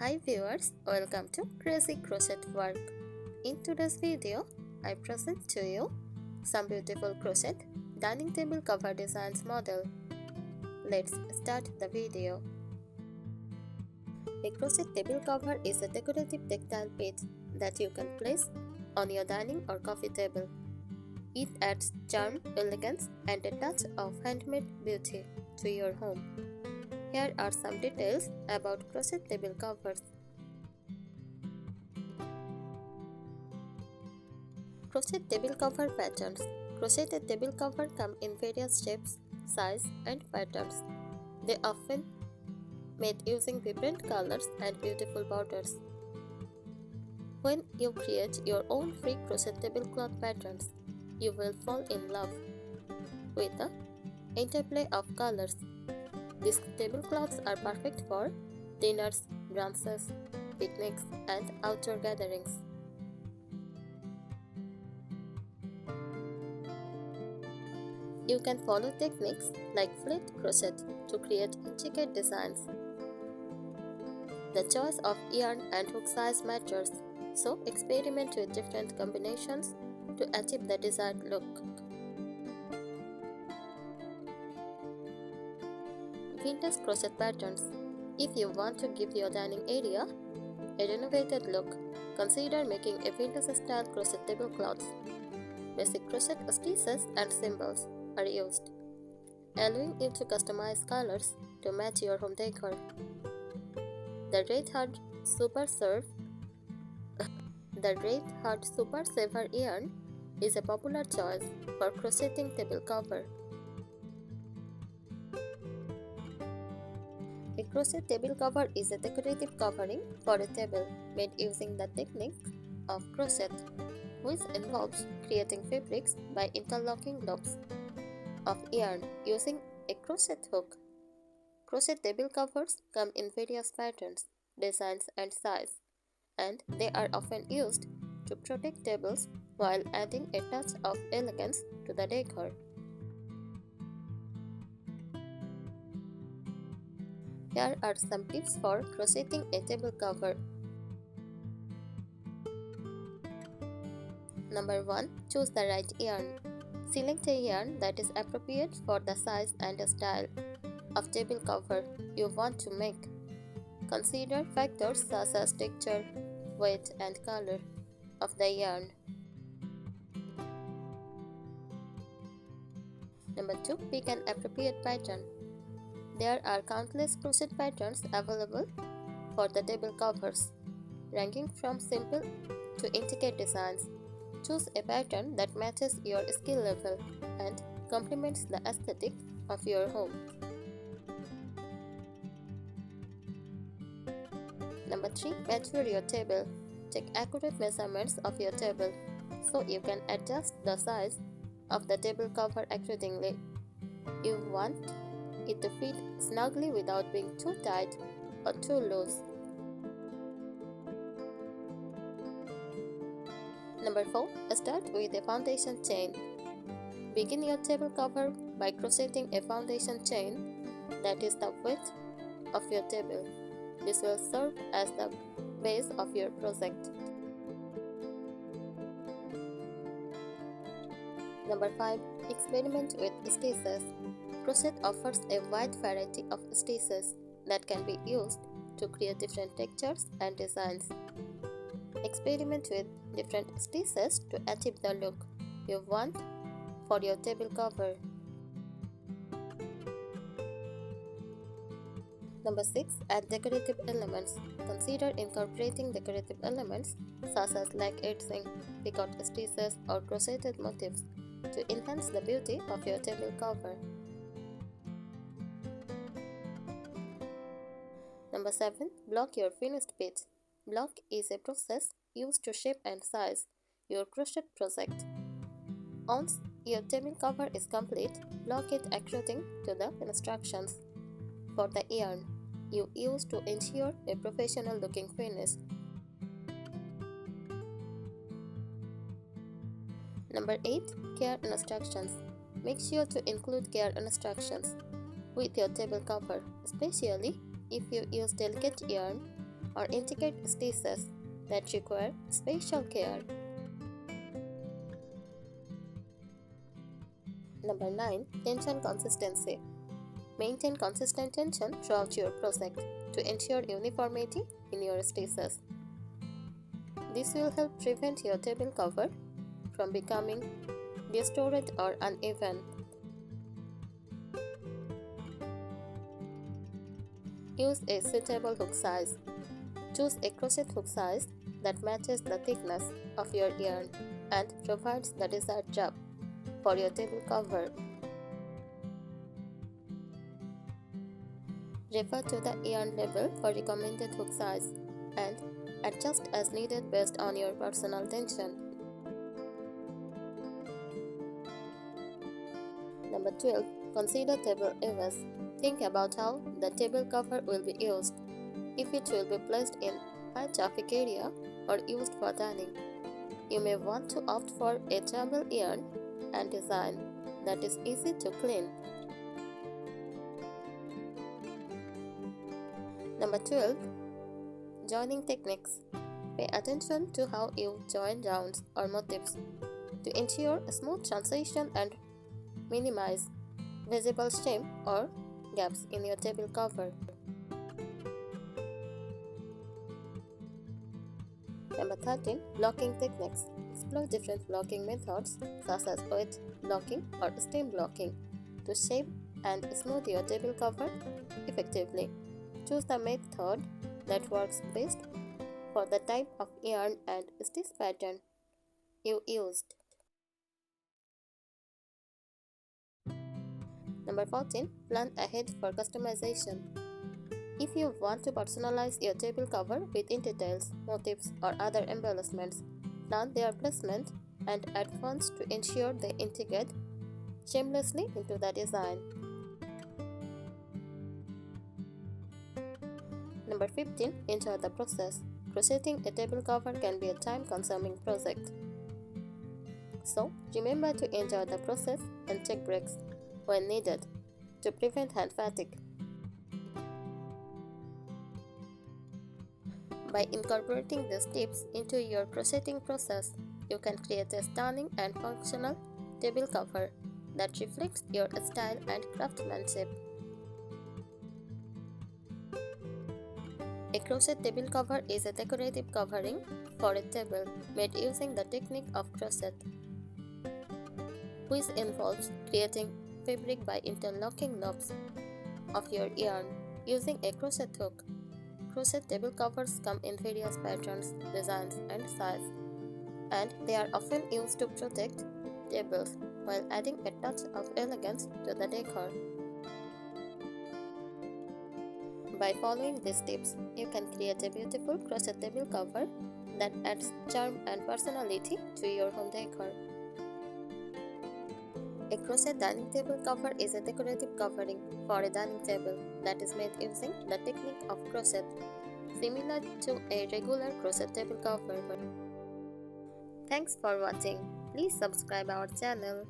Hi viewers, welcome to Crazy Crochet Work. In today's video, I present to you some beautiful crochet dining table cover designs model. Let's start the video. A crochet table cover is a decorative tactile piece that you can place on your dining or coffee table. It adds charm, elegance, and a touch of handmade beauty to your home. Here are some details about crochet table covers. Crochet table cover patterns. Crocheted table cover come in various shapes, size, and patterns. They often made using vibrant colors and beautiful borders. When you create your own free crochet tablecloth patterns, you will fall in love with the interplay of colors. These tablecloths are perfect for dinners, brunches, picnics, and outdoor gatherings. You can follow techniques like fleet crochet to create intricate designs. The choice of yarn and hook size matters, so experiment with different combinations to achieve the desired look. Vintage crochet patterns. If you want to give your dining area a renovated look, consider making a vintage style crochet tablecloth. Basic crochet stitches and symbols are used, allowing you to customize colors to match your home decor. The Red Heart Super Saver yarn is a popular choice for crocheting table cover. A crochet table cover is a decorative covering for a table made using the technique of crochet, which involves creating fabrics by interlocking loops of yarn using a crochet hook. Crochet table covers come in various patterns, designs, and size, and they are often used to protect tables while adding a touch of elegance to the decor. Here are some tips for crocheting a table cover. Number 1. Choose the right yarn. Select a yarn that is appropriate for the size and style of table cover you want to make. Consider factors such as texture, weight, and color of the yarn. Number 2. Pick an appropriate pattern. There are countless crochet patterns available for the table covers, ranging from simple to intricate designs. Choose a pattern that matches your skill level and complements the aesthetic of your home. Number 3. Measure your table. Take accurate measurements of your table so you can adjust the size of the table cover accordingly. You want it to fit snugly without being too tight or too loose. Number 4. Start with a foundation chain. Begin your table cover by crocheting a foundation chain that is the width of your table. This will serve as the base of your project. Number 5. Experiment with stitches. Crochet offers a wide variety of stitches that can be used to create different textures and designs. Experiment with different stitches to achieve the look you want for your table cover. Number 6. Add decorative elements. Consider incorporating decorative elements such as like edging, picket stitches, or crocheted motifs to enhance the beauty of your table cover. Number 7. Block your finished piece. Block is a process used to shape and size your crochet project. Once your table cover is complete, block it according to the instructions for the yarn you use to ensure a professional looking finish. Number 8. Care instructions. Make sure to include care instructions with your table cover, especially if you use delicate yarn or intricate stitches that require special care. Number 9. Tension consistency. Maintain consistent tension throughout your project to ensure uniformity in your stitches. This will help prevent your table cover from becoming distorted or uneven. Use a suitable hook size. Choose a crochet hook size that matches the thickness of your yarn and provides the desired drop for your table cover. Refer to the yarn label for recommended hook size and adjust as needed based on your personal tension. Number 12. Consider table edges. Think about how the table cover will be used, if it will be placed in high traffic area or used for dining. You may want to opt for a table yarn and design that is easy to clean. Number 12. Joining techniques. Pay attention to how you join rounds or motifs to ensure a smooth transition and minimize visible seam or gaps in your table cover. Number 13. Blocking techniques. Explore different blocking methods such as wet blocking or stem blocking to shape and smooth your table cover effectively. Choose the method that works best for the type of yarn and stitch pattern you used. Number 14. Plan ahead for customization. If you want to personalize your table cover with details, motifs, or other embellishments, plan their placement and add fonts to ensure they integrate seamlessly into the design. Number 15. Enjoy the process. Crocheting a table cover can be a time-consuming project. So, remember to enjoy the process and take breaks when needed to prevent hand fatigue. By incorporating these tips into your crocheting process, you can create a stunning and functional table cover that reflects your style and craftsmanship. A crochet table cover is a decorative covering for a table made using the technique of crochet, which involves creating fabric by interlocking loops of your yarn using a crochet hook. Crochet table covers come in various patterns, designs, and sizes, and they are often used to protect tables while adding a touch of elegance to the decor. By following these tips, you can create a beautiful crochet table cover that adds charm and personality to your home decor. A crochet dining table cover is a decorative covering for a dining table that is made using the technique of crochet, similar to a regular crochet table cover. Thanks for watching. Please subscribe our channel.